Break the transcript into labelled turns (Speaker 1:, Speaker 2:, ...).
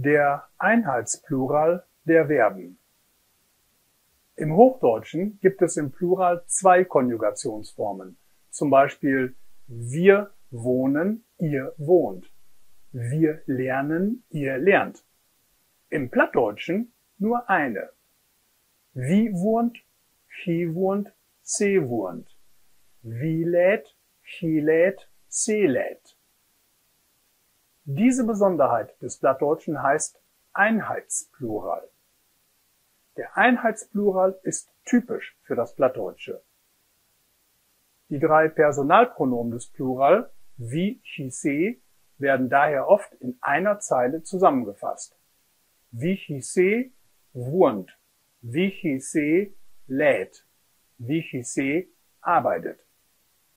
Speaker 1: Der Einheitsplural der Verben. Im Hochdeutschen gibt es im Plural zwei Konjugationsformen, zum Beispiel wir wohnen, ihr wohnt, wir lernen, ihr lernt. Im Plattdeutschen nur eine. Wie wohnt, chi wohnt, se wohnt. Wie lädt, chi lädt, se lädt. Diese Besonderheit des Plattdeutschen heißt Einheitsplural. Der Einheitsplural ist typisch für das Plattdeutsche. Die drei Personalpronomen des Plural, wie, chi, se, werden daher oft in einer Zeile zusammengefasst. Wie, chi, se, wohnt. Wie, chi, se, lädt. Wie, chi, se, arbeitet.